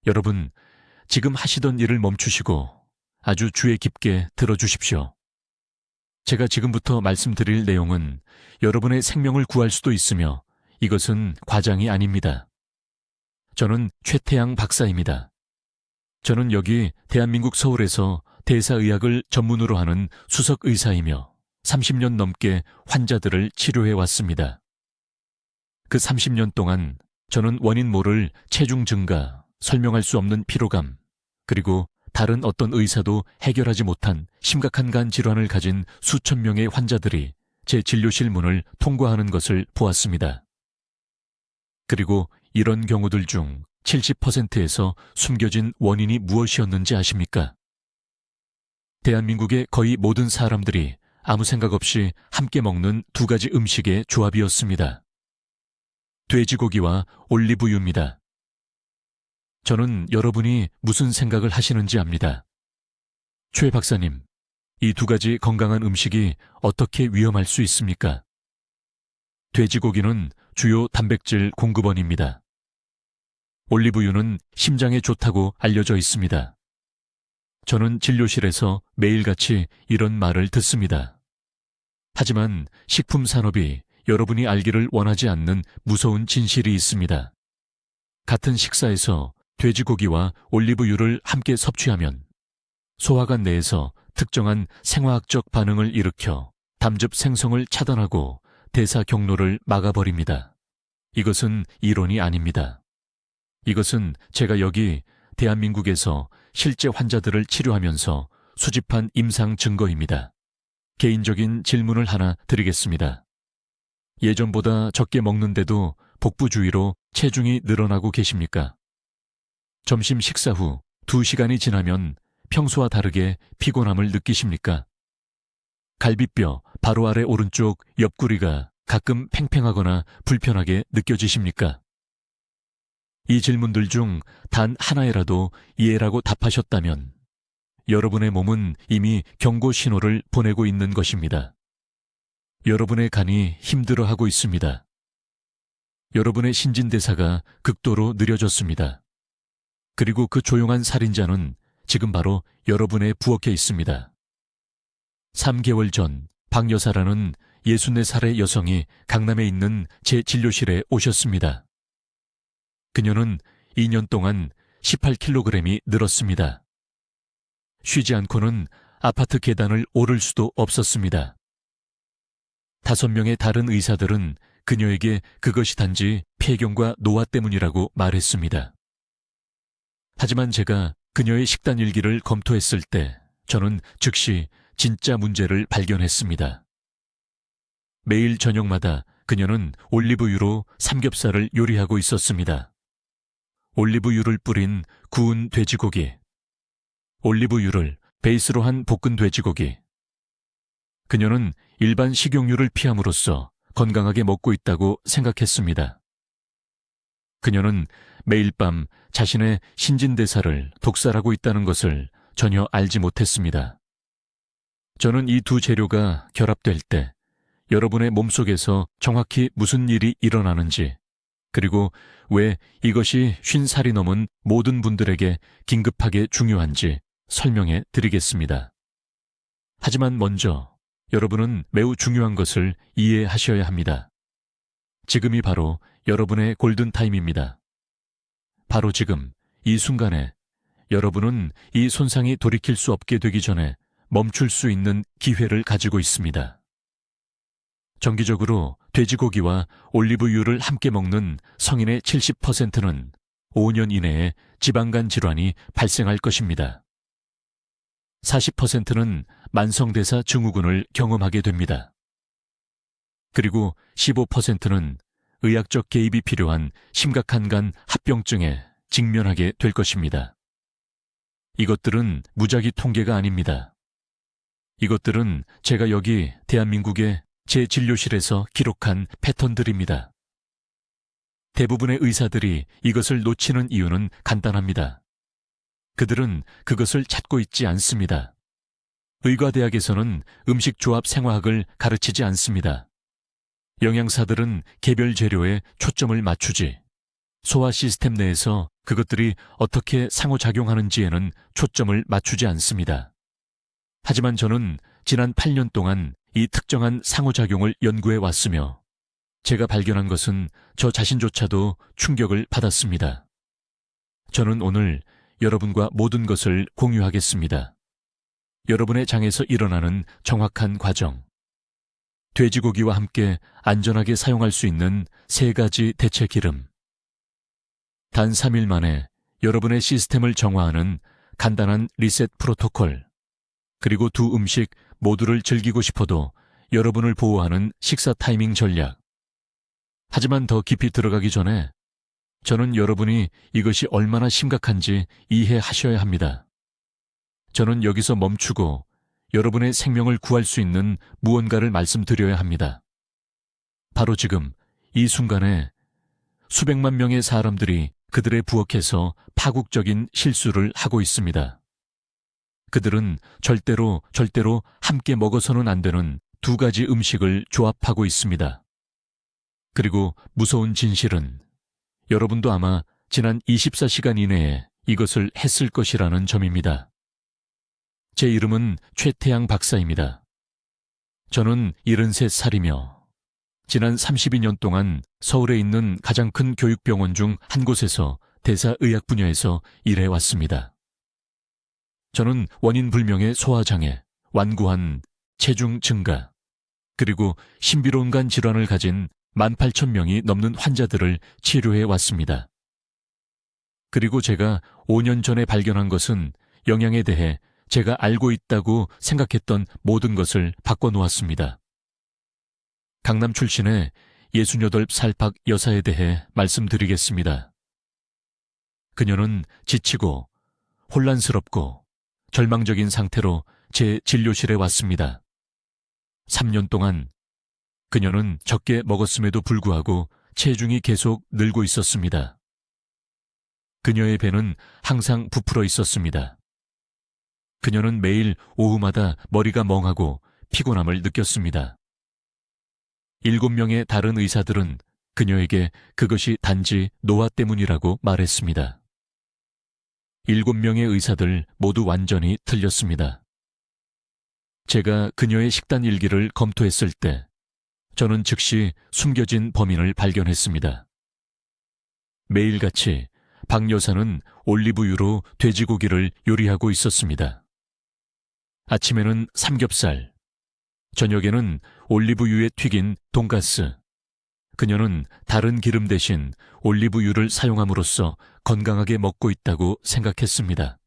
여러분, 지금 하시던 일을 멈추시고 아주 주의 깊게 들어주십시오. 제가 지금부터 말씀드릴 내용은 여러분의 생명을 구할 수도 있으며 이것은 과장이 아닙니다. 저는 최태양 박사입니다. 저는 여기 대한민국 서울에서 대사의학을 전문으로 하는 수석 의사이며 30년 넘게 환자들을 치료해 왔습니다. 그 30년 동안 저는 원인 모를 체중 증가, 설명할 수 없는 피로감, 그리고 다른 어떤 의사도 해결하지 못한 심각한 간 질환을 가진 수천 명의 환자들이 제 진료실 문을 통과하는 것을 보았습니다. 그리고 이런 경우들 중 70%에서 숨겨진 원인이 무엇이었는지 아십니까? 대한민국의 거의 모든 사람들이 아무 생각 없이 함께 먹는 두 가지 음식의 조합이었습니다. 돼지고기와 올리브유입니다. 저는 여러분이 무슨 생각을 하시는지 압니다. 최 박사님, 이 두 가지 건강한 음식이 어떻게 위험할 수 있습니까? 돼지고기는 주요 단백질 공급원입니다. 올리브유는 심장에 좋다고 알려져 있습니다. 저는 진료실에서 매일같이 이런 말을 듣습니다. 하지만 식품 산업이 여러분이 알기를 원하지 않는 무서운 진실이 있습니다. 같은 식사에서 돼지고기와 올리브유를 함께 섭취하면 소화관 내에서 특정한 생화학적 반응을 일으켜 담즙 생성을 차단하고 대사 경로를 막아버립니다. 이것은 이론이 아닙니다. 이것은 제가 여기 대한민국에서 실제 환자들을 치료하면서 수집한 임상 증거입니다. 개인적인 질문을 하나 드리겠습니다. 예전보다 적게 먹는데도 복부주의로 체중이 늘어나고 계십니까? 점심 식사 후 2시간이 지나면 평소와 다르게 피곤함을 느끼십니까? 갈비뼈 바로 아래 오른쪽 옆구리가 가끔 팽팽하거나 불편하게 느껴지십니까? 이 질문들 중 단 하나에라도 예라고 답하셨다면 여러분의 몸은 이미 경고 신호를 보내고 있는 것입니다. 여러분의 간이 힘들어하고 있습니다. 여러분의 신진대사가 극도로 느려졌습니다. 그리고 그 조용한 살인자는 지금 바로 여러분에 부엌에 있습니다. 3개월 전 박 여사라는 64살의 여성이 강남에 있는 제 진료실에 오셨습니다. 그녀는 2년 동안 18kg이 늘었습니다. 쉬지 않고는 아파트 계단을 오를 수도 없었습니다. 5명의 다른 의사들은 그녀에게 그것이 단지 폐경과 노화 때문이라고 말했습니다. 하지만 제가 그녀의 식단 일기를 검토했을 때 저는 즉시 진짜 문제를 발견했습니다. 매일 저녁마다 그녀는 올리브유로 삼겹살을 요리하고 있었습니다. 올리브유를 뿌린 구운 돼지고기, 올리브유를 베이스로 한 볶은 돼지고기. 그녀는 일반 식용유를 피함으로써 건강하게 먹고 있다고 생각했습니다. 그녀는 매일 밤 자신의 신진대사를 독살하고 있다는 것을 전혀 알지 못했습니다. 저는 이 두 재료가 결합될 때 여러분의 몸속에서 정확히 무슨 일이 일어나는지, 그리고 왜 이것이 50살이 넘은 모든 분들에게 긴급하게 중요한지 설명해 드리겠습니다. 하지만 먼저 여러분은 매우 중요한 것을 이해하셔야 합니다. 지금이 바로 여러분의 골든타임입니다. 바로 지금, 이 순간에 여러분은 이 손상이 돌이킬 수 없게 되기 전에 멈출 수 있는 기회를 가지고 있습니다. 정기적으로 돼지고기와 올리브유를 함께 먹는 성인의 70%는 5년 이내에 지방간 질환이 발생할 것입니다. 40%는 만성대사 증후군을 경험하게 됩니다. 그리고 15%는 의학적 개입이 필요한 심각한 간 합병증에 직면하게 될 것입니다. 이것들은 무작위 통계가 아닙니다. 이것들은 제가 여기 대한민국의 제 진료실에서 기록한 패턴들입니다. 대부분의 의사들이 이것을 놓치는 이유는 간단합니다. 그들은 그것을 찾고 있지 않습니다. 의과대학에서는 음식조합 생화학을 가르치지 않습니다. 영양사들은 개별 재료에 초점을 맞추지, 소화 시스템 내에서 그것들이 어떻게 상호작용하는지에는 초점을 맞추지 않습니다. 하지만 저는 지난 8년 동안 이 특정한 상호작용을 연구해 왔으며 제가 발견한 것은 저 자신조차도 충격을 받았습니다. 저는 오늘 여러분과 모든 것을 공유하겠습니다. 여러분의 장에서 일어나는 정확한 과정, 돼지고기와 함께 안전하게 사용할 수 있는 3가지 대체 기름, 단 3일 만에 여러분의 시스템을 정화하는 간단한 리셋 프로토콜, 그리고 2 음식 모두를 즐기고 싶어도 여러분을 보호하는 식사 타이밍 전략. 하지만 더 깊이 들어가기 전에 저는 여러분이 이것이 얼마나 심각한지 이해하셔야 합니다. 저는 여기서 멈추고 여러분의 생명을 구할 수 있는 무언가를 말씀드려야 합니다. 바로 지금 이 순간에 수백만 명의 사람들이 그들의 부엌에서 파국적인 실수를 하고 있습니다. 그들은 절대로 함께 먹어서는 안 되는 2가지 음식을 조합하고 있습니다. 그리고 무서운 진실은 여러분도 아마 지난 24시간 이내에 이것을 했을 것이라는 점입니다. 제 이름은 최태양 박사입니다. 저는 73살이며 지난 32년 동안 서울에 있는 가장 큰 교육병원 중 한 곳에서 대사의학 분야에서 일해왔습니다. 저는 원인 불명의 소화장애, 완고한 체중 증가, 그리고 신비로운 간 질환을 가진 18,000명이 넘는 환자들을 치료해 왔습니다. 그리고 제가 5년 전에 발견한 것은 영양에 대해 제가 알고 있다고 생각했던 모든 것을 바꿔놓았습니다. 강남 출신의 68살 박 여사에 대해 말씀드리겠습니다. 그녀는 지치고 혼란스럽고 절망적인 상태로 제 진료실에 왔습니다. 3년 동안 그녀는 적게 먹었음에도 불구하고 체중이 계속 늘고 있었습니다. 그녀의 배는 항상 부풀어 있었습니다. 그녀는 매일 오후마다 머리가 멍하고 피곤함을 느꼈습니다. 7명의 다른 의사들은 그녀에게 그것이 단지 노화 때문이라고 말했습니다. 7명의 의사들 모두 완전히 틀렸습니다. 제가 그녀의 식단 일기를 검토했을 때 저는 즉시 숨겨진 범인을 발견했습니다. 매일같이 박 여사는 올리브유로 돼지고기를 요리하고 있었습니다. 아침에는 삼겹살, 저녁에는 올리브유에 튀긴 돈가스. 그녀는 다른 기름 대신 올리브유를 사용함으로써 건강하게 먹고 있다고 생각했습니다.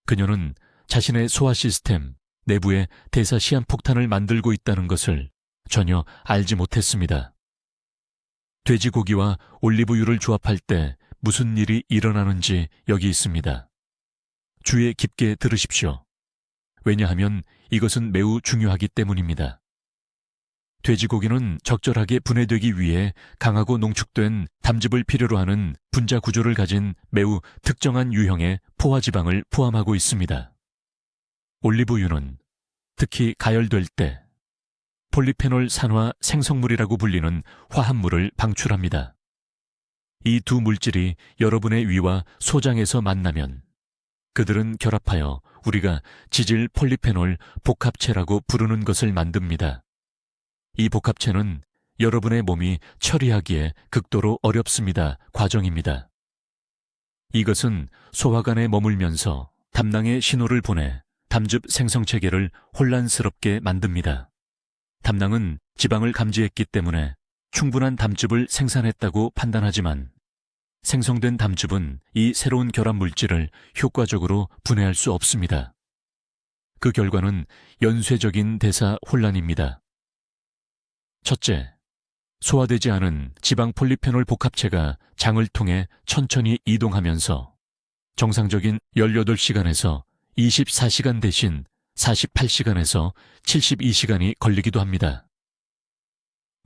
그녀는 자신의 소화 시스템 내부에 대사 시한폭탄을 만들고 있다는 것을 전혀 알지 못했습니다. 돼지고기와 올리브유를 조합할 때 무슨 일이 일어나는지 여기 있습니다. 주의 깊게 들으십시오. 왜냐하면 이것은 매우 중요하기 때문입니다. 돼지고기는 적절하게 분해되기 위해 강하고 농축된 담즙을 필요로 하는 분자 구조를 가진 매우 특정한 유형의 포화지방을 포함하고 있습니다. 올리브유는 특히 가열될 때 폴리페놀 산화 생성물이라고 불리는 화합물을 방출합니다. 이 2 물질이 여러분의 위와 소장에서 만나면 그들은 결합하여 우리가 지질 폴리페놀 복합체라고 부르는 것을 만듭니다. 이 복합체는 여러분의 몸이 처리하기에 극도로 어렵습니다. 과정입니다. 이것은 소화관에 머물면서 담낭에 신호를 보내 담즙 생성 체계를 혼란스럽게 만듭니다. 담낭은 지방을 감지했기 때문에 충분한 담즙을 생산했다고 판단하지만 생성된 담즙은 이 새로운 결합 물질을 효과적으로 분해할 수 없습니다. 그 결과는 연쇄적인 대사 혼란입니다. 첫째, 소화되지 않은 지방 폴리페놀 복합체가 장을 통해 천천히 이동하면서 정상적인 18시간에서 24시간 대신 48시간에서 72시간이 걸리기도 합니다.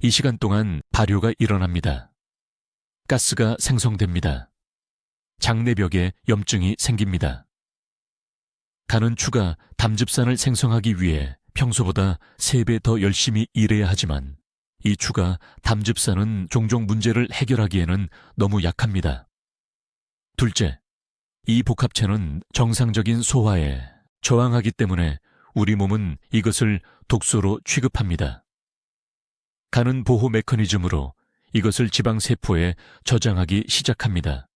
이 시간 동안 발효가 일어납니다. 가스가 생성됩니다. 장내벽에 염증이 생깁니다. 간은 추가 담즙산을 생성하기 위해 평소보다 3배 더 열심히 일해야 하지만 이 추가 담즙산은 종종 문제를 해결하기에는 너무 약합니다. 둘째, 이 복합체는 정상적인 소화에 저항하기 때문에 우리 몸은 이것을 독소로 취급합니다. 간은 보호 메커니즘으로 이것을 지방세포에 저장하기 시작합니다.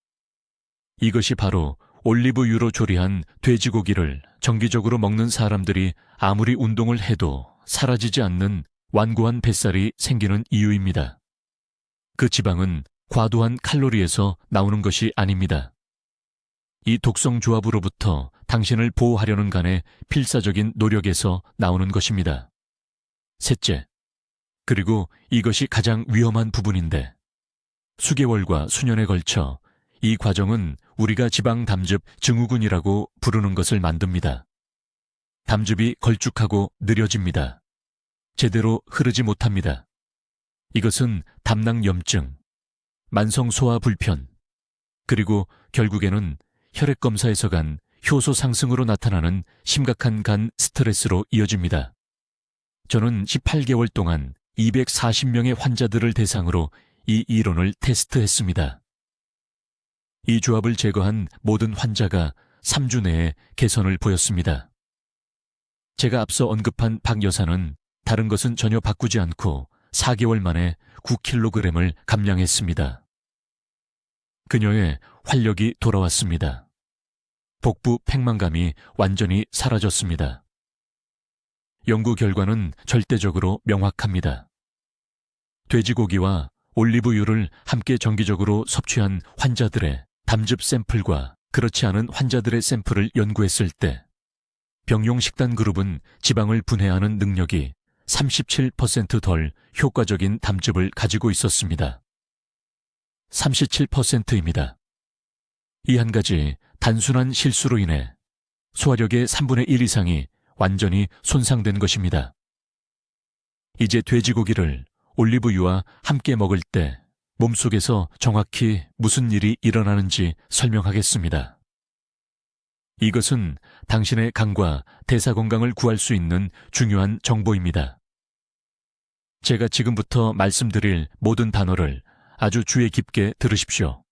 이것이 바로 올리브유로 조리한 돼지고기를 정기적으로 먹는 사람들이 아무리 운동을 해도 사라지지 않는 완고한 뱃살이 생기는 이유입니다. 그 지방은 과도한 칼로리에서 나오는 것이 아닙니다. 이 독성 조합으로부터 당신을 보호하려는 간의 필사적인 노력에서 나오는 것입니다. 셋째, 그리고 이것이 가장 위험한 부분인데, 수개월과 수년에 걸쳐 이 과정은 우리가 지방 담즙 증후군이라고 부르는 것을 만듭니다. 담즙이 걸쭉하고 느려집니다. 제대로 흐르지 못합니다. 이것은 담낭염증, 만성 소화 불편, 그리고 결국에는 혈액 검사에서 간 효소 상승으로 나타나는 심각한 간 스트레스로 이어집니다. 저는 18개월 동안 240명의 환자들을 대상으로 이 이론을 테스트했습니다. 이 조합을 제거한 모든 환자가 3주 내에 개선을 보였습니다. 제가 앞서 언급한 박 여사는 다른 것은 전혀 바꾸지 않고 4개월 만에 9kg을 감량했습니다. 그녀의 활력이 돌아왔습니다. 복부 팽만감이 완전히 사라졌습니다. 연구 결과는 절대적으로 명확합니다. 돼지고기와 올리브유를 함께 정기적으로 섭취한 환자들의 담즙 샘플과 그렇지 않은 환자들의 샘플을 연구했을 때 병용 식단 그룹은 지방을 분해하는 능력이 37% 덜 효과적인 담즙을 가지고 있었습니다. 37%입니다. 이 한 가지 단순한 실수로 인해 소화력의 3분의 1 이상이 완전히 손상된 것입니다. 이제 돼지고기를 올리브유와 함께 먹을 때 몸속에서 정확히 무슨 일이 일어나는지 설명하겠습니다. 이것은 당신의 간과 대사 건강을 구할 수 있는 중요한 정보입니다. 제가 지금부터 말씀드릴 모든 단어를 아주 주의 깊게 들으십시오.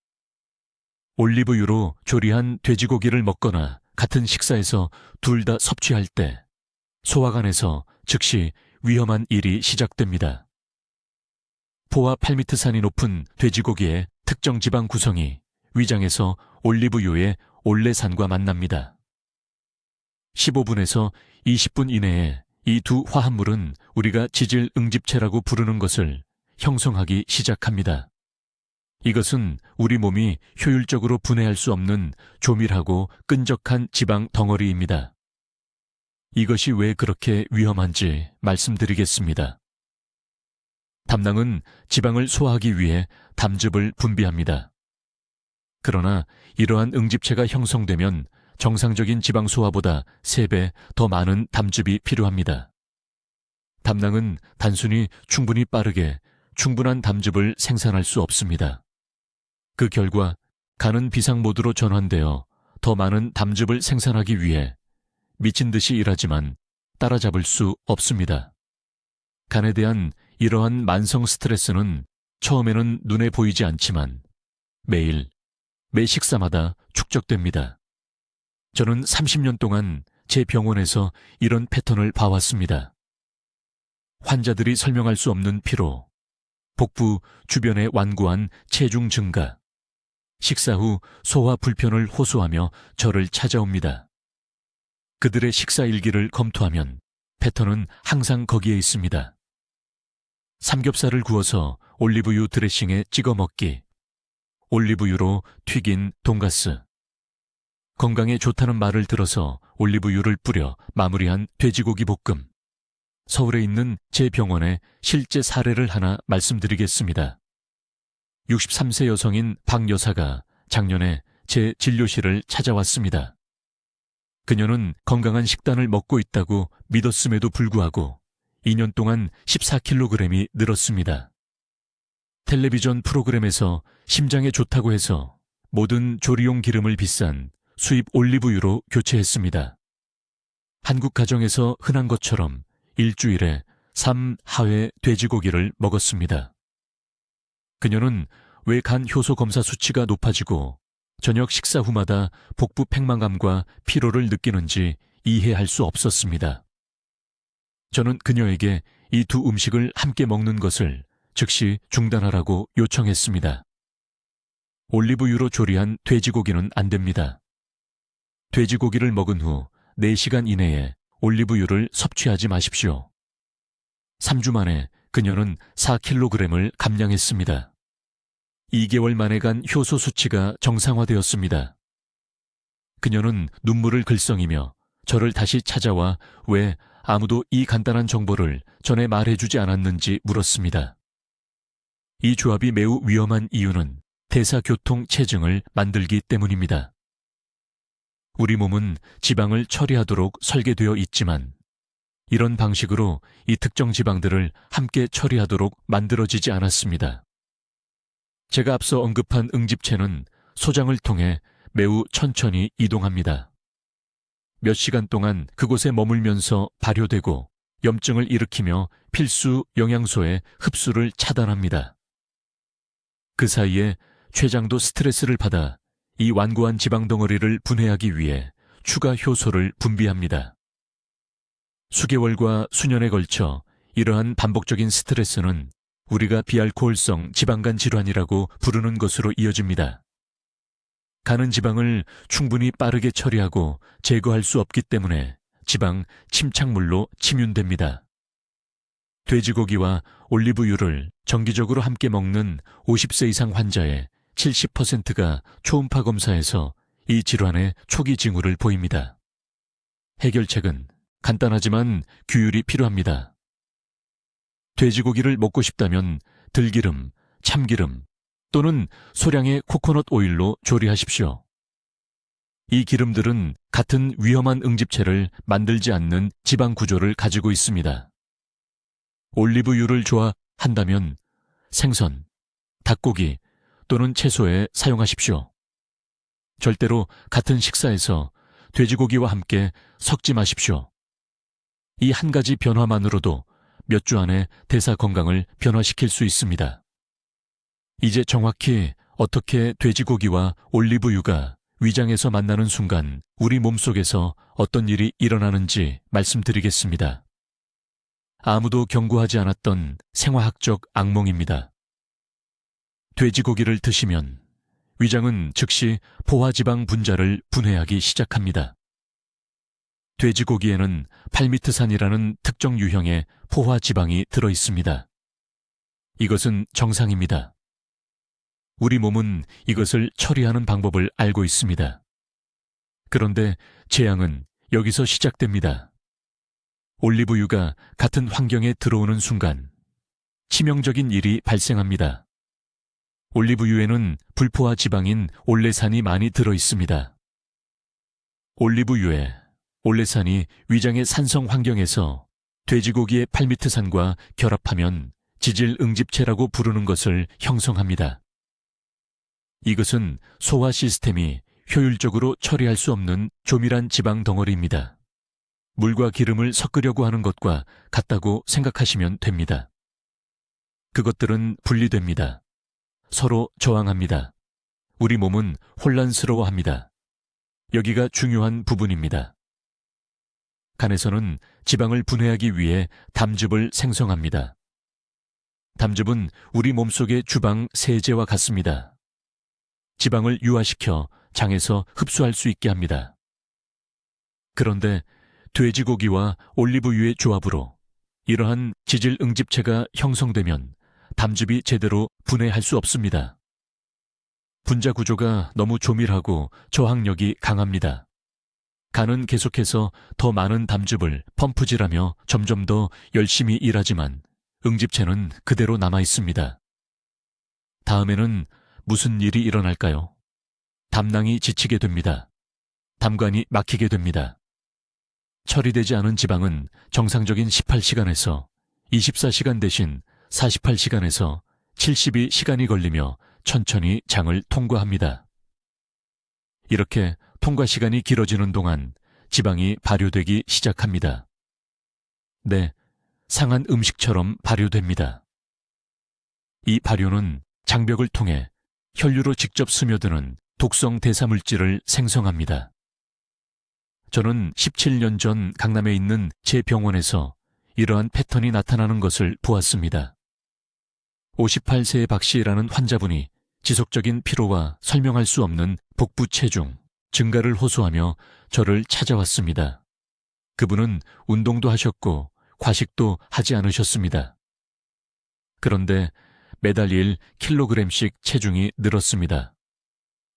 올리브유로 조리한 돼지고기를 먹거나 같은 식사에서 둘 다 섭취할 때 소화관에서 즉시 위험한 일이 시작됩니다. 포화 팔미트산이 높은 돼지고기의 특정 지방 구성이 위장에서 올리브유의 올레산과 만납니다. 15분에서 20분 이내에 이 두 화합물은 우리가 지질 응집체라고 부르는 것을 형성하기 시작합니다. 이것은 우리 몸이 효율적으로 분해할 수 없는 조밀하고 끈적한 지방 덩어리입니다. 이것이 왜 그렇게 위험한지 말씀드리겠습니다. 담낭은 지방을 소화하기 위해 담즙을 분비합니다. 그러나 이러한 응집체가 형성되면 정상적인 지방 소화보다 3배 더 많은 담즙이 필요합니다. 담낭은 단순히 충분히 빠르게 충분한 담즙을 생산할 수 없습니다. 그 결과 간은 비상모드로 전환되어 더 많은 담즙을 생산하기 위해 미친 듯이 일하지만 따라잡을 수 없습니다. 간에 대한 이러한 만성 스트레스는 처음에는 눈에 보이지 않지만 매일, 매 식사마다 축적됩니다. 저는 30년 동안 제 병원에서 이런 패턴을 봐왔습니다. 환자들이 설명할 수 없는 피로, 복부 주변의 완고한 체중 증가, 식사 후 소화 불편을 호소하며 저를 찾아옵니다. 그들의 식사 일기를 검토하면 패턴은 항상 거기에 있습니다. 삼겹살을 구워서 올리브유 드레싱에 찍어 먹기, 올리브유로 튀긴 돈가스, 건강에 좋다는 말을 들어서 올리브유를 뿌려 마무리한 돼지고기 볶음. 서울에 있는 제 병원의 실제 사례를 하나 말씀드리겠습니다. 63세 여성인 박 여사가 작년에 제 진료실을 찾아왔습니다. 그녀는 건강한 식단을 먹고 있다고 믿었음에도 불구하고 2년 동안 14kg이 늘었습니다. 텔레비전 프로그램에서 심장에 좋다고 해서 모든 조리용 기름을 비싼 수입 올리브유로 교체했습니다. 한국 가정에서 흔한 것처럼 일주일에 3하회 돼지고기를 먹었습니다. 그녀는 왜 간 효소 검사 수치가 높아지고 저녁 식사 후마다 복부 팽만감과 피로를 느끼는지 이해할 수 없었습니다. 저는 그녀에게 이 두 음식을 함께 먹는 것을 즉시 중단하라고 요청했습니다. 올리브유로 조리한 돼지고기는 안 됩니다. 돼지고기를 먹은 후 4시간 이내에 올리브유를 섭취하지 마십시오. 3주 만에 그녀는 4kg을 감량했습니다. 2개월 만에 간 효소 수치가 정상화되었습니다. 그녀는 눈물을 글썽이며 저를 다시 찾아와 왜 아무도 이 간단한 정보를 전에 말해주지 않았는지 물었습니다. 이 조합이 매우 위험한 이유는 대사교통체증을 만들기 때문입니다. 우리 몸은 지방을 처리하도록 설계되어 있지만 이런 방식으로 이 특정 지방들을 함께 처리하도록 만들어지지 않았습니다. 제가 앞서 언급한 응집체는 소장을 통해 매우 천천히 이동합니다. 몇 시간 동안 그곳에 머물면서 발효되고 염증을 일으키며 필수 영양소의 흡수를 차단합니다. 그 사이에 췌장도 스트레스를 받아 이 완고한 지방 덩어리를 분해하기 위해 추가 효소를 분비합니다. 수개월과 수년에 걸쳐 이러한 반복적인 스트레스는 우리가 비알코올성 지방간 질환이라고 부르는 것으로 이어집니다. 가는 지방을 충분히 빠르게 처리하고 제거할 수 없기 때문에 지방 침착물로 침윤됩니다. 돼지고기와 올리브유를 정기적으로 함께 먹는 50세 이상 환자의 70%가 초음파 검사에서 이 질환의 초기 징후를 보입니다. 해결책은 간단하지만 규율이 필요합니다. 돼지고기를 먹고 싶다면 들기름, 참기름 또는 소량의 코코넛 오일로 조리하십시오. 이 기름들은 같은 위험한 응집체를 만들지 않는 지방 구조를 가지고 있습니다. 올리브유를 좋아한다면 생선, 닭고기 또는 채소에 사용하십시오. 절대로 같은 식사에서 돼지고기와 함께 섞지 마십시오. 이 한 가지 변화만으로도 몇 주 안에 대사 건강을 변화시킬 수 있습니다. 이제 정확히 어떻게 돼지고기와 올리브유가 위장에서 만나는 순간 우리 몸속에서 어떤 일이 일어나는지 말씀드리겠습니다. 아무도 경고하지 않았던 생화학적 악몽입니다. 돼지고기를 드시면 위장은 즉시 포화지방 분자를 분해하기 시작합니다. 돼지고기에는 팔미트산이라는 특정 유형의 포화지방이 들어있습니다. 이것은 정상입니다. 우리 몸은 이것을 처리하는 방법을 알고 있습니다. 그런데 재앙은 여기서 시작됩니다. 올리브유가 같은 환경에 들어오는 순간 치명적인 일이 발생합니다. 올리브유에는 불포화 지방인 올레산이 많이 들어있습니다. 올리브유에 올레산이 위장의 산성 환경에서 돼지고기의 팔미트산과 결합하면 지질 응집체라고 부르는 것을 형성합니다. 이것은 소화 시스템이 효율적으로 처리할 수 없는 조밀한 지방 덩어리입니다. 물과 기름을 섞으려고 하는 것과 같다고 생각하시면 됩니다. 그것들은 분리됩니다. 서로 저항합니다. 우리 몸은 혼란스러워합니다. 여기가 중요한 부분입니다. 간에서는 지방을 분해하기 위해 담즙을 생성합니다. 담즙은 우리 몸속의 주방 세제와 같습니다. 지방을 유화시켜 장에서 흡수할 수 있게 합니다. 그런데 돼지고기와 올리브유의 조합으로 이러한 지질 응집체가 형성되면 담즙이 제대로 분해할 수 없습니다. 분자 구조가 너무 조밀하고 저항력이 강합니다. 간은 계속해서 더 많은 담즙을 펌프질하며 점점 더 열심히 일하지만 응집체는 그대로 남아 있습니다. 다음에는 무슨 일이 일어날까요? 담낭이 지치게 됩니다. 담관이 막히게 됩니다. 처리되지 않은 지방은 정상적인 18시간에서 24시간 대신 48시간에서 72시간이 걸리며 천천히 장을 통과합니다. 이렇게 통과 시간이 길어지는 동안 지방이 발효되기 시작합니다. 네, 상한 음식처럼 발효됩니다. 이 발효는 장벽을 통해 혈류로 직접 스며드는 독성 대사물질을 생성합니다. 저는 17년 전 강남에 있는 제 병원에서 이러한 패턴이 나타나는 것을 보았습니다. 58세의 박 씨라는 환자분이 지속적인 피로와 설명할 수 없는 복부 체중, 증가를 호소하며 저를 찾아왔습니다. 그분은 운동도 하셨고 과식도 하지 않으셨습니다. 그런데 매달 1kg씩 체중이 늘었습니다.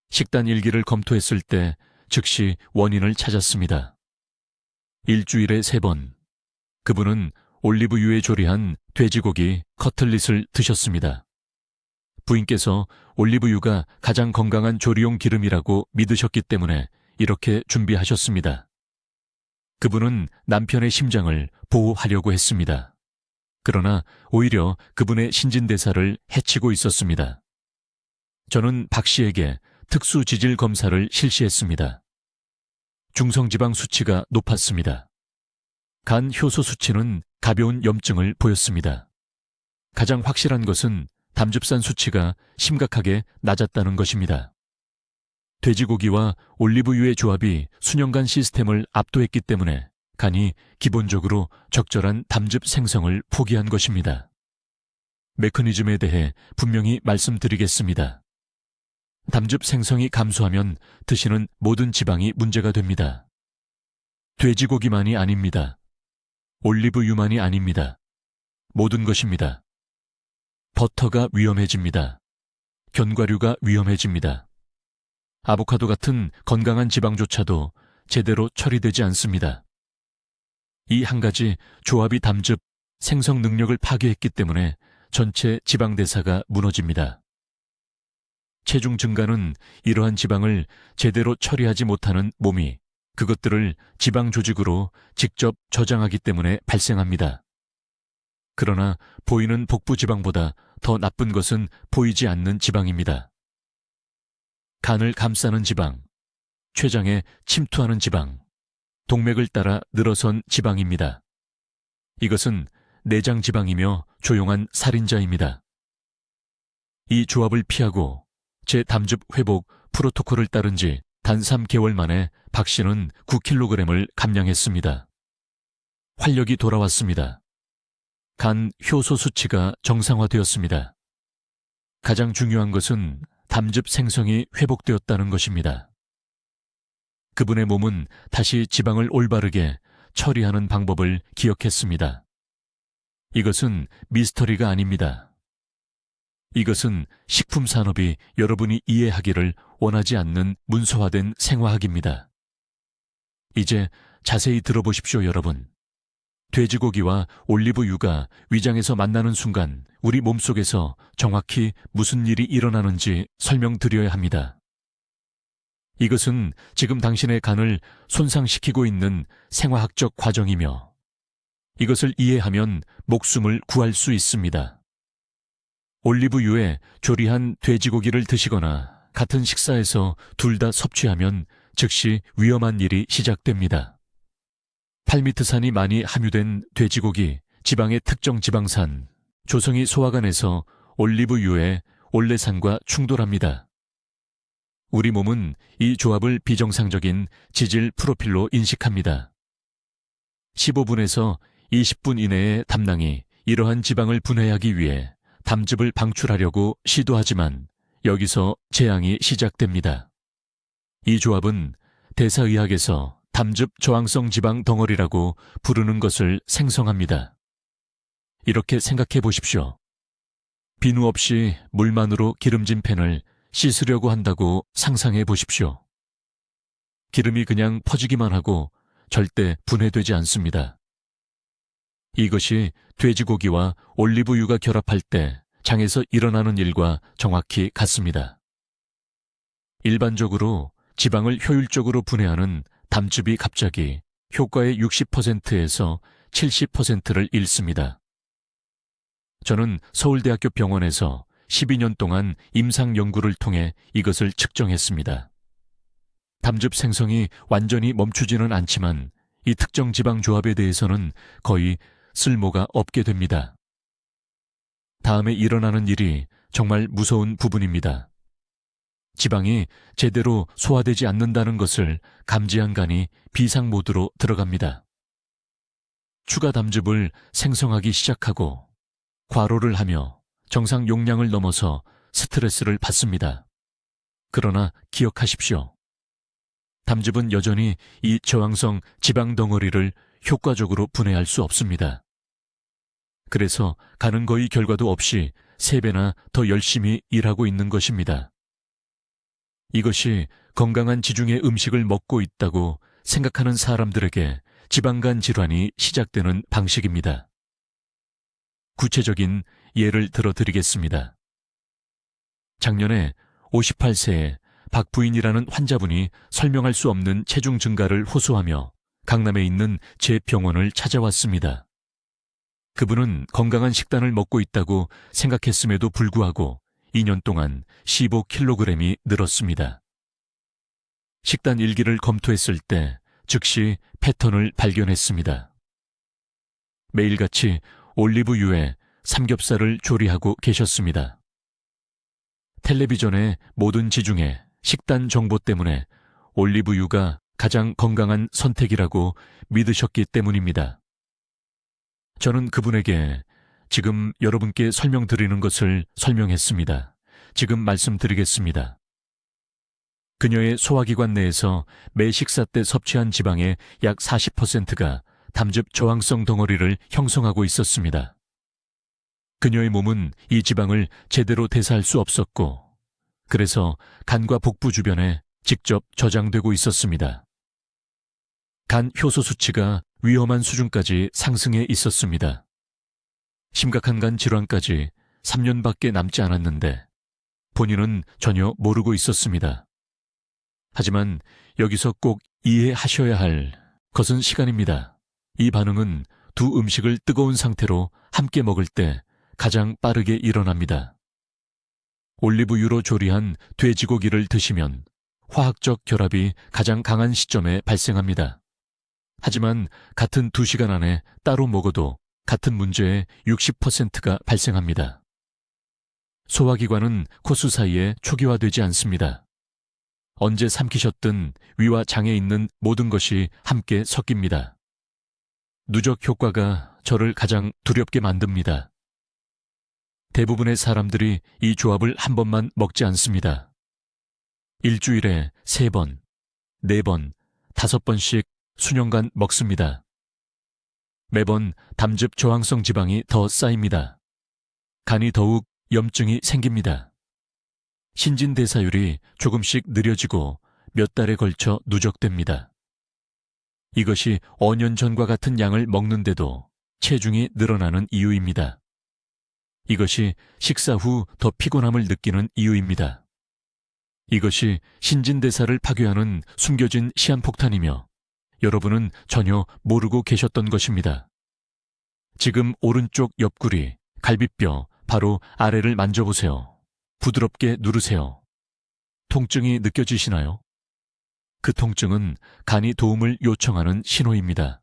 식단 일기를 검토했을 때 즉시 원인을 찾았습니다. 일주일에 3번, 그분은 올리브유에 조리한 돼지고기 커틀릿을 드셨습니다. 부인께서 올리브유가 가장 건강한 조리용 기름이라고 믿으셨기 때문에 이렇게 준비하셨습니다. 그분은 남편의 심장을 보호하려고 했습니다. 그러나 오히려 그분의 신진대사를 해치고 있었습니다. 저는 박 씨에게 특수 지질 검사를 실시했습니다. 중성지방 수치가 높았습니다. 간 효소 수치는 가벼운 염증을 보였습니다. 가장 확실한 것은 담즙산 수치가 심각하게 낮았다는 것입니다. 돼지고기와 올리브유의 조합이 수년간 시스템을 압도했기 때문에 간이 기본적으로 적절한 담즙 생성을 포기한 것입니다. 메커니즘에 대해 분명히 말씀드리겠습니다. 담즙 생성이 감소하면 드시는 모든 지방이 문제가 됩니다. 돼지고기만이 아닙니다. 올리브유만이 아닙니다. 모든 것입니다. 버터가 위험해집니다. 견과류가 위험해집니다. 아보카도 같은 건강한 지방조차도 제대로 처리되지 않습니다. 이 한 가지 조합이 담즙 생성 능력을 파괴했기 때문에 전체 지방대사가 무너집니다. 체중 증가는 이러한 지방을 제대로 처리하지 못하는 몸이 그것들을 지방 조직으로 직접 저장하기 때문에 발생합니다. 그러나 보이는 복부 지방보다 더 나쁜 것은 보이지 않는 지방입니다. 간을 감싸는 지방, 췌장에 침투하는 지방, 동맥을 따라 늘어선 지방입니다. 이것은 내장 지방이며 조용한 살인자입니다. 이 조합을 피하고 제 담즙 회복 프로토콜을 따른 지 단 3개월 만에 박 씨는 9kg을 감량했습니다. 활력이 돌아왔습니다. 간 효소 수치가 정상화되었습니다. 가장 중요한 것은 담즙 생성이 회복되었다는 것입니다. 그분의 몸은 다시 지방을 올바르게 처리하는 방법을 기억했습니다. 이것은 미스터리가 아닙니다. 이것은 식품 산업이 여러분이 이해하기를 원하지 않는 문서화된 생화학입니다. 이제 자세히 들어보십시오, 여러분. 돼지고기와 올리브유가 위장에서 만나는 순간 우리 몸속에서 정확히 무슨 일이 일어나는지 설명드려야 합니다. 이것은 지금 당신의 간을 손상시키고 있는 생화학적 과정이며 이것을 이해하면 목숨을 구할 수 있습니다. 올리브유에 조리한 돼지고기를 드시거나 같은 식사에서 둘 다 섭취하면 즉시 위험한 일이 시작됩니다. 팔미트산이 많이 함유된 돼지고기, 지방의 특정 지방산, 조성이 소화관에서 올리브유에 올레산과 충돌합니다. 우리 몸은 이 조합을 비정상적인 지질 프로필로 인식합니다. 15분에서 20분 이내의 담낭이 이러한 지방을 분해하기 위해 담즙을 방출하려고 시도하지만 여기서 재앙이 시작됩니다. 이 조합은 대사의학에서 담즙 저항성 지방 덩어리라고 부르는 것을 생성합니다. 이렇게 생각해 보십시오. 비누 없이 물만으로 기름진 팬을 씻으려고 한다고 상상해 보십시오. 기름이 그냥 퍼지기만 하고 절대 분해되지 않습니다. 이것이 돼지고기와 올리브유가 결합할 때 장에서 일어나는 일과 정확히 같습니다. 일반적으로 지방을 효율적으로 분해하는 담즙이 갑자기 효과의 60%에서 70%를 잃습니다. 저는 서울대학교 병원에서 12년 동안 임상 연구를 통해 이것을 측정했습니다. 담즙 생성이 완전히 멈추지는 않지만 이 특정 지방 조합에 대해서는 거의 쓸모가 없게 됩니다. 다음에 일어나는 일이 정말 무서운 부분입니다. 지방이 제대로 소화되지 않는다는 것을 감지한 간이 비상 모드로 들어갑니다. 추가 담즙을 생성하기 시작하고 과로를 하며 정상 용량을 넘어서 스트레스를 받습니다. 그러나 기억하십시오. 담즙은 여전히 이 저항성 지방 덩어리를 효과적으로 분해할 수 없습니다. 그래서 간은 거의 결과도 없이 3배나 더 열심히 일하고 있는 것입니다. 이것이 건강한 지중해 음식을 먹고 있다고 생각하는 사람들에게 지방간 질환이 시작되는 방식입니다. 구체적인 예를 들어 드리겠습니다. 작년에 58세의 박 부인이라는 환자분이 설명할 수 없는 체중 증가를 호소하며 강남에 있는 제 병원을 찾아왔습니다. 그분은 건강한 식단을 먹고 있다고 생각했음에도 불구하고 2년 동안 15kg이 늘었습니다. 식단 일기를 검토했을 때 즉시 패턴을 발견했습니다. 매일같이 올리브유에 삼겹살을 조리하고 계셨습니다. 텔레비전의 모든 지중해 식단 정보 때문에 올리브유가 가장 건강한 선택이라고 믿으셨기 때문입니다. 저는 그분에게 지금 여러분께 설명드리는 것을 설명했습니다. 지금 말씀드리겠습니다. 그녀의 소화기관 내에서 매 식사 때 섭취한 지방의 약 40%가 담즙 저항성 덩어리를 형성하고 있었습니다. 그녀의 몸은 이 지방을 제대로 대사할 수 없었고, 그래서 간과 복부 주변에 직접 저장되고 있었습니다. 간 효소 수치가 위험한 수준까지 상승해 있었습니다. 심각한 간 질환까지 3년밖에 남지 않았는데 본인은 전혀 모르고 있었습니다. 하지만 여기서 꼭 이해하셔야 할 것은 시간입니다. 이 반응은 두 음식을 뜨거운 상태로 함께 먹을 때 가장 빠르게 일어납니다. 올리브유로 조리한 돼지고기를 드시면 화학적 결합이 가장 강한 시점에 발생합니다. 하지만 같은 2시간 안에 따로 먹어도 같은 문제의 60%가 발생합니다. 소화기관은 코수 사이에 초기화되지 않습니다. 언제 삼키셨든 위와 장에 있는 모든 것이 함께 섞입니다. 누적 효과가 저를 가장 두렵게 만듭니다. 대부분의 사람들이 이 조합을 한 번만 먹지 않습니다. 일주일에 3번, 4번, 5번씩 수년간 먹습니다. 매번 담즙 저항성 지방이 더 쌓입니다. 간이 더욱 염증이 생깁니다. 신진대사율이 조금씩 느려지고 몇 달에 걸쳐 누적됩니다. 이것이 5년 전과 같은 양을 먹는데도 체중이 늘어나는 이유입니다. 이것이 식사 후 더 피곤함을 느끼는 이유입니다. 이것이 신진대사를 파괴하는 숨겨진 시한폭탄이며 여러분은 전혀 모르고 계셨던 것입니다. 지금 오른쪽 옆구리, 갈비뼈 바로 아래를 만져보세요. 부드럽게 누르세요. 통증이 느껴지시나요? 그 통증은 간이 도움을 요청하는 신호입니다.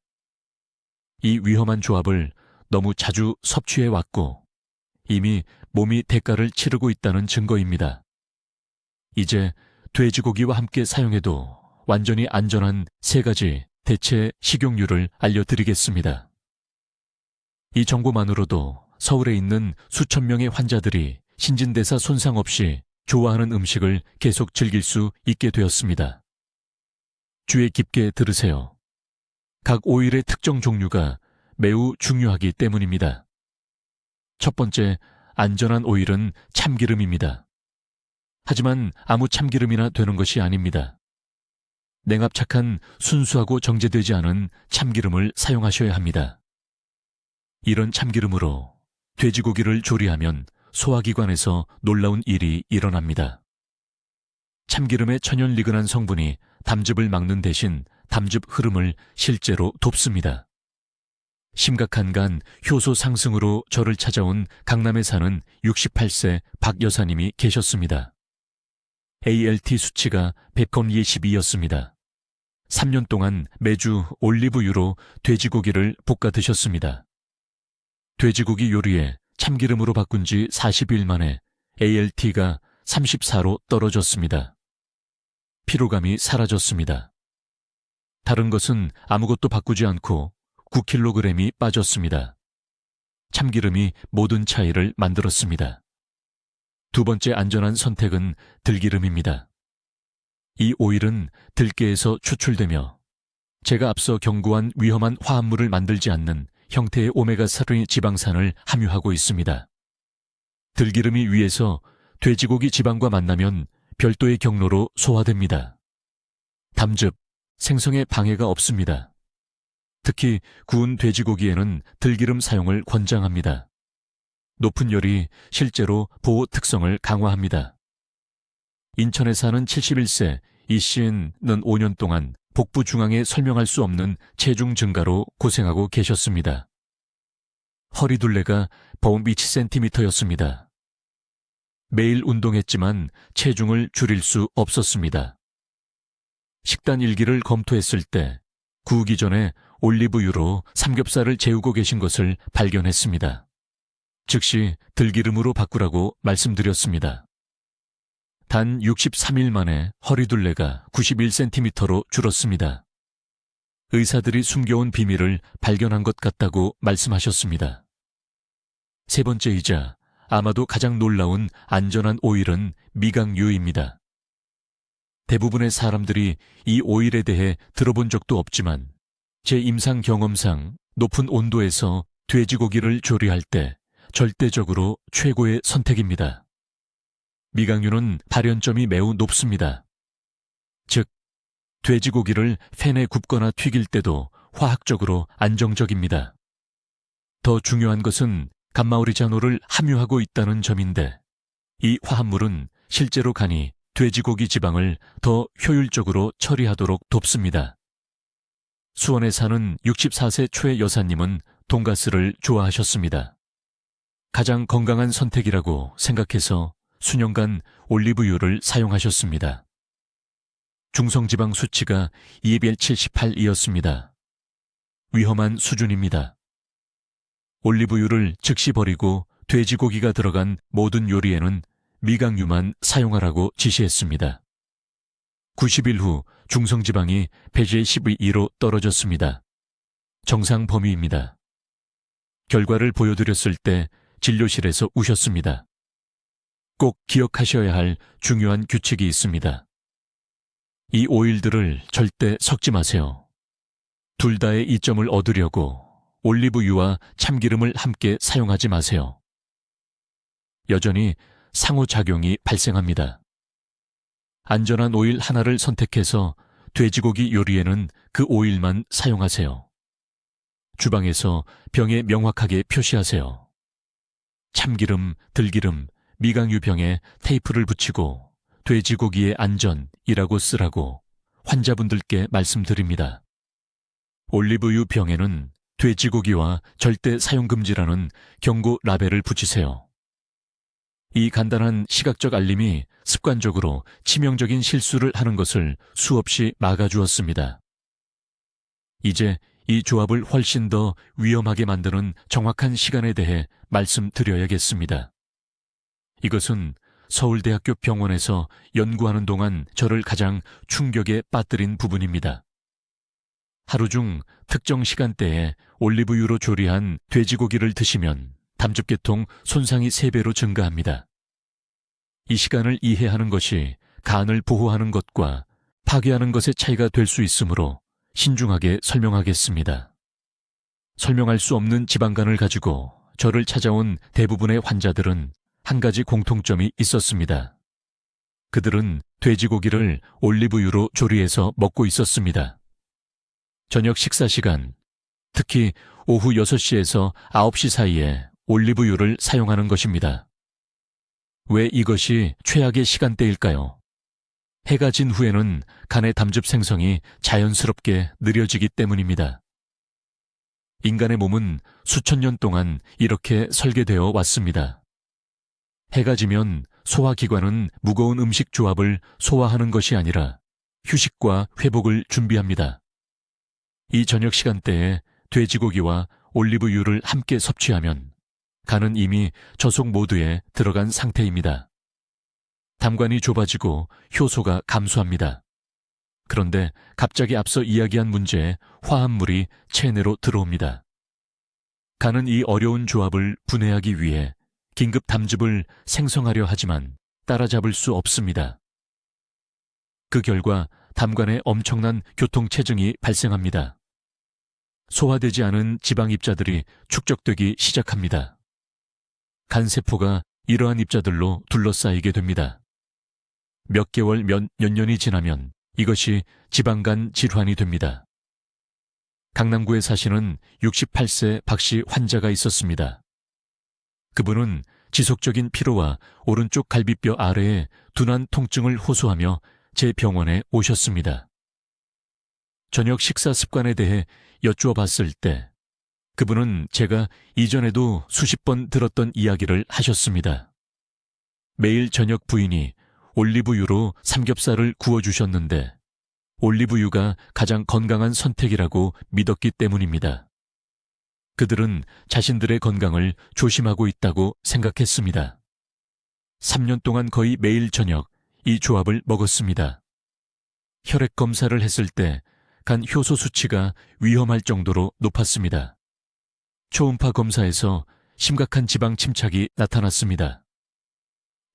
이 위험한 조합을 너무 자주 섭취해 왔고 이미 몸이 대가를 치르고 있다는 증거입니다. 이제 돼지고기와 함께 사용해도 완전히 안전한 3가지 대체 식용유를 알려드리겠습니다. 이 정보만으로도 서울에 있는 수천 명의 환자들이 신진대사 손상 없이 좋아하는 음식을 계속 즐길 수 있게 되었습니다. 귀에 깊게 들으세요. 각 오일의 특정 종류가 매우 중요하기 때문입니다. 첫 번째, 안전한 오일은 참기름입니다. 하지만 아무 참기름이나 되는 것이 아닙니다. 냉압착한 순수하고 정제되지 않은 참기름을 사용하셔야 합니다. 이런 참기름으로 돼지고기를 조리하면 소화기관에서 놀라운 일이 일어납니다. 참기름의 천연리근한 성분이 담즙을 막는 대신 담즙 흐름을 실제로 돕습니다. 심각한 간 효소 상승으로 저를 찾아온 강남에 사는 68세 박 여사님이 계셨습니다. ALT 수치가 100/12였습니다. 3년 동안 매주 올리브유로 돼지고기를 볶아 드셨습니다. 돼지고기 요리에 참기름으로 바꾼 지 40일 만에 ALT가 34로 떨어졌습니다. 피로감이 사라졌습니다. 다른 것은 아무것도 바꾸지 않고 9kg이 빠졌습니다. 참기름이 모든 차이를 만들었습니다. 두 번째 안전한 선택은 들기름입니다. 이 오일은 들깨에서 추출되며 제가 앞서 경고한 위험한 화합물을 만들지 않는 형태의 오메가3 지방산을 함유하고 있습니다. 들기름이 위에서 돼지고기 지방과 만나면 별도의 경로로 소화됩니다. 담즙, 생성에 방해가 없습니다. 특히 구운 돼지고기에는 들기름 사용을 권장합니다. 높은 열이 실제로 보호 특성을 강화합니다. 인천에 사는 71세 이 씨는 5년 동안 복부 중앙에 설명할 수 없는 체중 증가로 고생하고 계셨습니다. 허리둘레가 1cm였습니다. 매일 운동했지만 체중을 줄일 수 없었습니다. 식단 일기를 검토했을 때 구우기 전에 올리브유로 삼겹살을 재우고 계신 것을 발견했습니다. 즉시 들기름으로 바꾸라고 말씀드렸습니다. 단 63일 만에 허리둘레가 91cm로 줄었습니다. 의사들이 숨겨온 비밀을 발견한 것 같다고 말씀하셨습니다. 세 번째이자 아마도 가장 놀라운 안전한 오일은 미강유입니다. 대부분의 사람들이 이 오일에 대해 들어본 적도 없지만 제 임상 경험상 높은 온도에서 돼지고기를 조리할 때 절대적으로 최고의 선택입니다. 미강유는 발연점이 매우 높습니다. 즉, 돼지고기를 팬에 굽거나 튀길 때도 화학적으로 안정적입니다. 더 중요한 것은 감마오리자노를 함유하고 있다는 점인데 이 화합물은 실제로 간이 돼지고기 지방을 더 효율적으로 처리하도록 돕습니다. 수원에 사는 64세 초의 여사님은 돈가스를 좋아하셨습니다. 가장 건강한 선택이라고 생각해서 수년간 올리브유를 사용하셨습니다. 중성지방 수치가 278이었습니다. 위험한 수준입니다. 올리브유를 즉시 버리고 돼지고기가 들어간 모든 요리에는 미강유만 사용하라고 지시했습니다. 90일 후 중성지방이 폐지의 12로 떨어졌습니다. 정상 범위입니다. 결과를 보여드렸을 때 진료실에서 우셨습니다. 꼭 기억하셔야 할 중요한 규칙이 있습니다. 이 오일들을 절대 섞지 마세요. 둘 다의 이점을 얻으려고 올리브유와 참기름을 함께 사용하지 마세요. 여전히 상호작용이 발생합니다. 안전한 오일 하나를 선택해서 돼지고기 요리에는 그 오일만 사용하세요. 주방에서 병에 명확하게 표시하세요. 참기름, 들기름, 미강유 병에 테이프를 붙이고 돼지고기의 안전이라고 쓰라고 환자분들께 말씀드립니다. 올리브유 병에는 돼지고기와 절대 사용 금지라는 경고 라벨을 붙이세요. 이 간단한 시각적 알림이 습관적으로 치명적인 실수를 하는 것을 수없이 막아주었습니다. 이제 이 조합을 훨씬 더 위험하게 만드는 정확한 시간에 대해 말씀드려야겠습니다. 이것은 서울대학교 병원에서 연구하는 동안 저를 가장 충격에 빠뜨린 부분입니다. 하루 중 특정 시간대에 올리브유로 조리한 돼지고기를 드시면 담즙계통 손상이 3배로 증가합니다. 이 시간을 이해하는 것이 간을 보호하는 것과 파괴하는 것의 차이가 될 수 있으므로 신중하게 설명하겠습니다. 설명할 수 없는 지방간을 가지고 저를 찾아온 대부분의 환자들은 한 가지 공통점이 있었습니다. 그들은 돼지고기를 올리브유로 조리해서 먹고 있었습니다. 저녁 식사 시간, 특히 오후 6시에서 9시 사이에 올리브유를 사용하는 것입니다. 왜 이것이 최악의 시간대일까요? 해가 진 후에는 간의 담즙 생성이 자연스럽게 느려지기 때문입니다. 인간의 몸은 수천 년 동안 이렇게 설계되어 왔습니다. 해가 지면 소화기관은 무거운 음식 조합을 소화하는 것이 아니라 휴식과 회복을 준비합니다. 이 저녁 시간대에 돼지고기와 올리브유를 함께 섭취하면 간은 이미 저속 모드에 들어간 상태입니다. 담관이 좁아지고 효소가 감소합니다. 그런데 갑자기 앞서 이야기한 문제에 화합물이 체내로 들어옵니다. 간은 이 어려운 조합을 분해하기 위해 긴급 담즙을 생성하려 하지만 따라잡을 수 없습니다. 그 결과 담관에 엄청난 교통체증이 발생합니다. 소화되지 않은 지방 입자들이 축적되기 시작합니다. 간세포가 이러한 입자들로 둘러싸이게 됩니다. 몇 개월, 몇 년이 지나면 이것이 지방간 질환이 됩니다. 강남구에 사시는 68세 박씨 환자가 있었습니다. 그분은 지속적인 피로와 오른쪽 갈비뼈 아래에 둔한 통증을 호소하며 제 병원에 오셨습니다. 저녁 식사 습관에 대해 여쭈어 봤을 때 그분은 제가 이전에도 수십 번 들었던 이야기를 하셨습니다. 매일 저녁 부인이 올리브유로 삼겹살을 구워주셨는데 올리브유가 가장 건강한 선택이라고 믿었기 때문입니다. 그들은 자신들의 건강을 조심하고 있다고 생각했습니다. 3년 동안 거의 매일 저녁 이 조합을 먹었습니다. 혈액 검사를 했을 때 간 효소 수치가 위험할 정도로 높았습니다. 초음파 검사에서 심각한 지방 침착이 나타났습니다.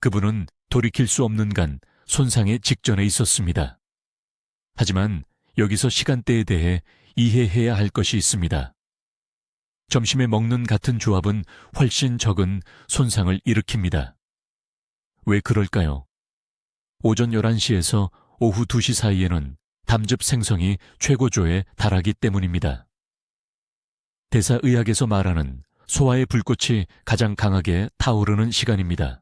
그분은 돌이킬 수 없는 간 손상의 직전에 있었습니다. 하지만 여기서 시간대에 대해 이해해야 할 것이 있습니다. 점심에 먹는 같은 조합은 훨씬 적은 손상을 일으킵니다. 왜 그럴까요? 오전 11시에서 오후 2시 사이에는 담즙 생성이 최고조에 달하기 때문입니다. 대사의학에서 말하는 소화의 불꽃이 가장 강하게 타오르는 시간입니다.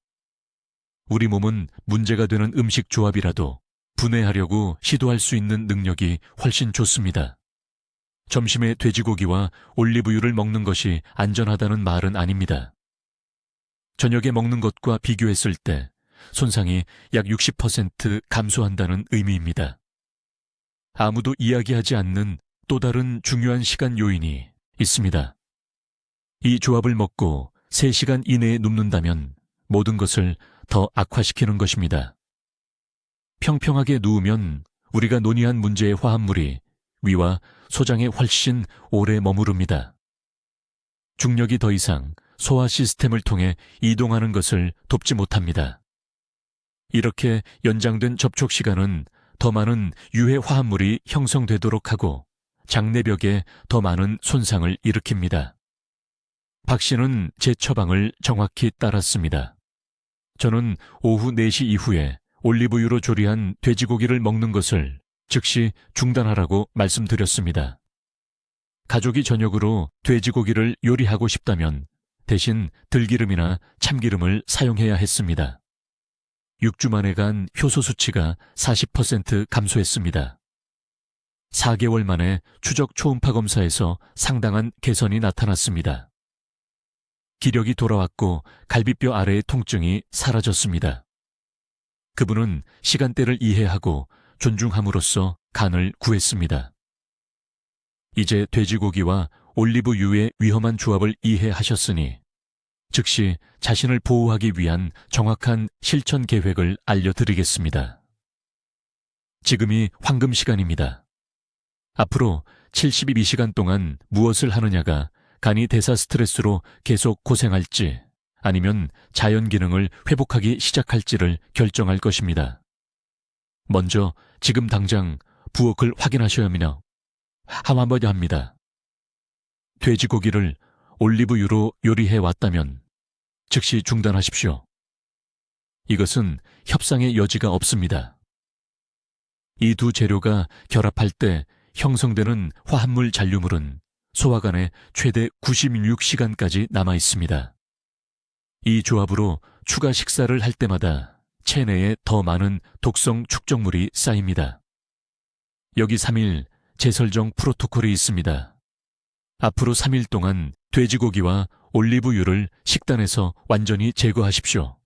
우리 몸은 문제가 되는 음식 조합이라도 분해하려고 시도할 수 있는 능력이 훨씬 좋습니다. 점심에 돼지고기와 올리브유를 먹는 것이 안전하다는 말은 아닙니다. 저녁에 먹는 것과 비교했을 때 손상이 약 60% 감소한다는 의미입니다. 아무도 이야기하지 않는 또 다른 중요한 시간 요인이 있습니다. 이 조합을 먹고 3시간 이내에 눕는다면 모든 것을 더 악화시키는 것입니다. 평평하게 누우면 우리가 논의한 문제의 화합물이 위와 소장에 훨씬 오래 머무릅니다. 중력이 더 이상 소화 시스템을 통해 이동하는 것을 돕지 못합니다. 이렇게 연장된 접촉 시간은 더 많은 유해 화합물이 형성되도록 하고 장내벽에 더 많은 손상을 일으킵니다. 박 씨는 제 처방을 정확히 따랐습니다. 저는 오후 4시 이후에 올리브유로 조리한 돼지고기를 먹는 것을 즉시 중단하라고 말씀드렸습니다. 가족이 저녁으로 돼지고기를 요리하고 싶다면 대신 들기름이나 참기름을 사용해야 했습니다. 6주 만에 간 효소 수치가 40% 감소했습니다. 4개월 만에 추적 초음파 검사에서 상당한 개선이 나타났습니다. 기력이 돌아왔고 갈비뼈 아래의 통증이 사라졌습니다. 그분은 시간대를 이해하고 존중함으로써 간을 구했습니다. 이제 돼지고기와 올리브유의 위험한 조합을 이해하셨으니 즉시 자신을 보호하기 위한 정확한 실천 계획을 알려드리겠습니다. 지금이 황금 시간입니다. 앞으로 72시간 동안 무엇을 하느냐가 간이 대사 스트레스로 계속 고생할지 아니면 자연 기능을 회복하기 시작할지를 결정할 것입니다. 먼저 지금 당장 부엌을 확인하셔야 합니다. 돼지고기를 올리브유로 요리해 왔다면 즉시 중단하십시오. 이것은 협상의 여지가 없습니다. 이 두 재료가 결합할 때 형성되는 화합물 잔류물은 소화관에 최대 96시간까지 남아 있습니다. 이 조합으로 추가 식사를 할 때마다 체내에 더 많은 독성 축적물이 쌓입니다. 여기 3일 재설정 프로토콜이 있습니다. 앞으로 3일 동안 돼지고기와 올리브유를 식단에서 완전히 제거하십시오.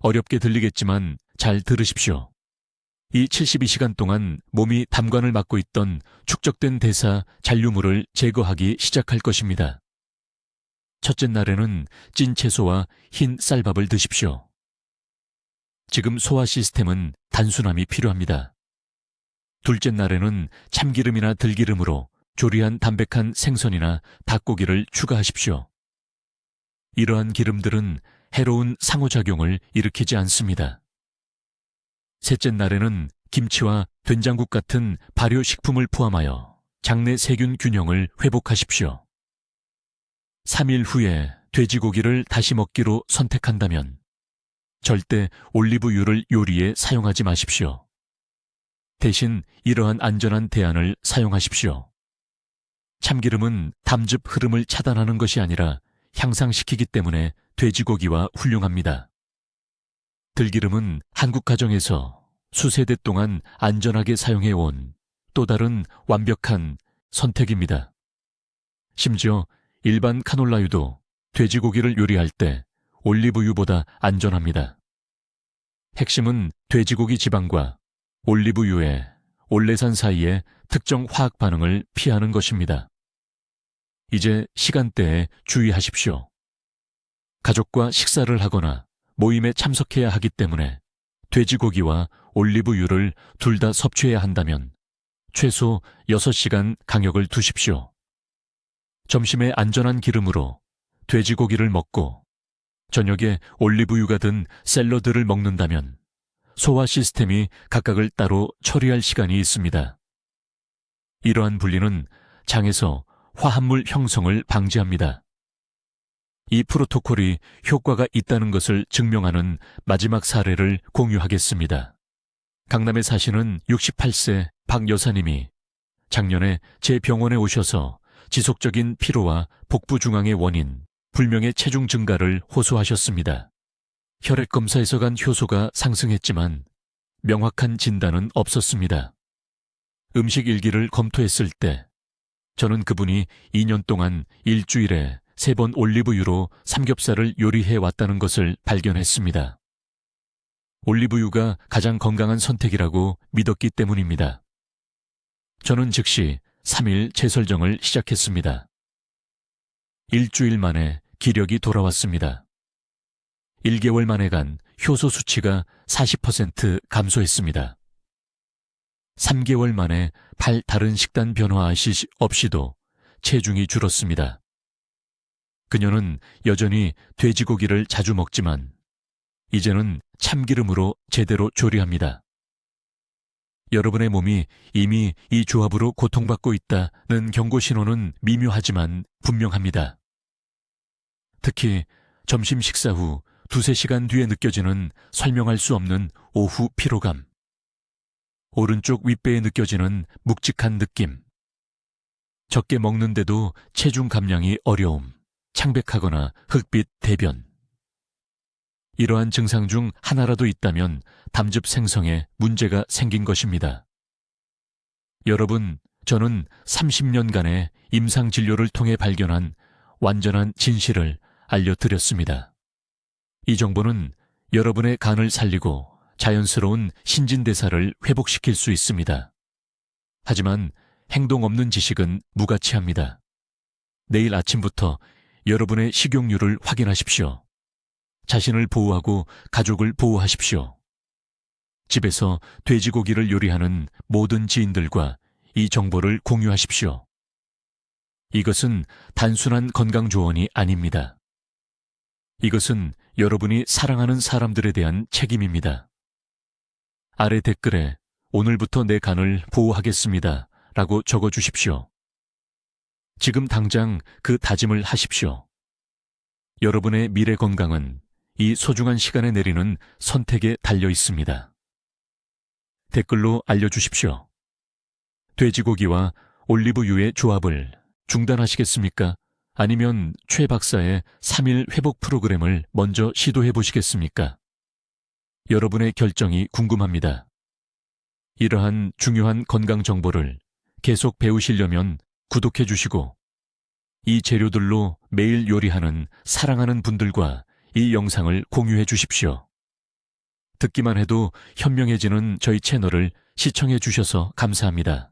어렵게 들리겠지만 잘 들으십시오. 이 72시간 동안 몸이 담관을 맡고 있던 축적된 대사 잔류물을 제거하기 시작할 것입니다. 첫째 날에는 찐 채소와 흰 쌀밥을 드십시오. 지금 소화 시스템은 단순함이 필요합니다. 둘째 날에는 참기름이나 들기름으로 조리한 담백한 생선이나 닭고기를 추가하십시오. 이러한 기름들은 해로운 상호작용을 일으키지 않습니다. 셋째 날에는 김치와 된장국 같은 발효식품을 포함하여 장내 세균 균형을 회복하십시오. 3일 후에 돼지고기를 다시 먹기로 선택한다면 절대 올리브유를 요리에 사용하지 마십시오. 대신 이러한 안전한 대안을 사용하십시오. 참기름은 담즙 흐름을 차단하는 것이 아니라 향상시키기 때문에 돼지고기와 훌륭합니다. 들기름은 한국 가정에서 수세대 동안 안전하게 사용해온 또 다른 완벽한 선택입니다. 심지어 일반 카놀라유도 돼지고기를 요리할 때 올리브유보다 안전합니다. 핵심은 돼지고기 지방과 올리브유의 올레산 사이의 특정 화학 반응을 피하는 것입니다. 이제 시간대에 주의하십시오. 가족과 식사를 하거나 모임에 참석해야 하기 때문에 돼지고기와 올리브유를 둘 다 섭취해야 한다면 최소 6시간 간격을 두십시오. 점심에 안전한 기름으로 돼지고기를 먹고 저녁에 올리브유가 든 샐러드를 먹는다면 소화 시스템이 각각을 따로 처리할 시간이 있습니다. 이러한 분리는 장에서 화합물 형성을 방지합니다. 이 프로토콜이 효과가 있다는 것을 증명하는 마지막 사례를 공유하겠습니다. 강남에 사시는 68세 박 여사님이 작년에 제 병원에 오셔서 지속적인 피로와 복부 중앙의 원인, 불명의 체중 증가를 호소하셨습니다. 혈액 검사에서 간 효소가 상승했지만 명확한 진단은 없었습니다. 음식 일기를 검토했을 때 저는 그분이 2년 동안 일주일에 3번 올리브유로 삼겹살을 요리해 왔다는 것을 발견했습니다. 올리브유가 가장 건강한 선택이라고 믿었기 때문입니다. 저는 즉시 3일 제설정을 시작했습니다. 일주일 만에 기력이 돌아왔습니다. 1개월 만에간 효소 수치가 40% 감소했습니다. 3개월 만에 다른 식단 변화 없이도 체중이 줄었습니다. 그녀는 여전히 돼지고기를 자주 먹지만 이제는 참기름으로 제대로 조리합니다. 여러분의 몸이 이미 이 조합으로 고통받고 있다는 경고 신호는 미묘하지만 분명합니다. 특히 점심 식사 후 2~3시간 뒤에 느껴지는 설명할 수 없는 오후 피로감, 오른쪽 윗배에 느껴지는 묵직한 느낌, 적게 먹는데도 체중 감량이 어려움, 창백하거나 흑빛 대변. 이러한 증상 중 하나라도 있다면 담즙 생성에 문제가 생긴 것입니다. 여러분, 저는 30년간의 임상 진료를 통해 발견한 완전한 진실을 알려드렸습니다. 이 정보는 여러분의 간을 살리고 자연스러운 신진대사를 회복시킬 수 있습니다. 하지만 행동 없는 지식은 무가치합니다. 내일 아침부터 여러분의 식용유를 확인하십시오. 자신을 보호하고 가족을 보호하십시오. 집에서 돼지고기를 요리하는 모든 지인들과 이 정보를 공유하십시오. 이것은 단순한 건강 조언이 아닙니다. 이것은 여러분이 사랑하는 사람들에 대한 책임입니다. 아래 댓글에 오늘부터 내 간을 보호하겠습니다 라고 적어주십시오. 지금 당장 그 다짐을 하십시오. 여러분의 미래 건강은 이 소중한 시간에 내리는 선택에 달려 있습니다. 댓글로 알려주십시오. 돼지고기와 올리브유의 조합을 중단하시겠습니까? 아니면 최 박사의 3일 회복 프로그램을 먼저 시도해 보시겠습니까? 여러분의 결정이 궁금합니다. 이러한 중요한 건강 정보를 계속 배우시려면 구독해 주시고 이 재료들로 매일 요리하는 사랑하는 분들과 이 영상을 공유해 주십시오. 듣기만 해도 현명해지는 저희 채널을 시청해 주셔서 감사합니다.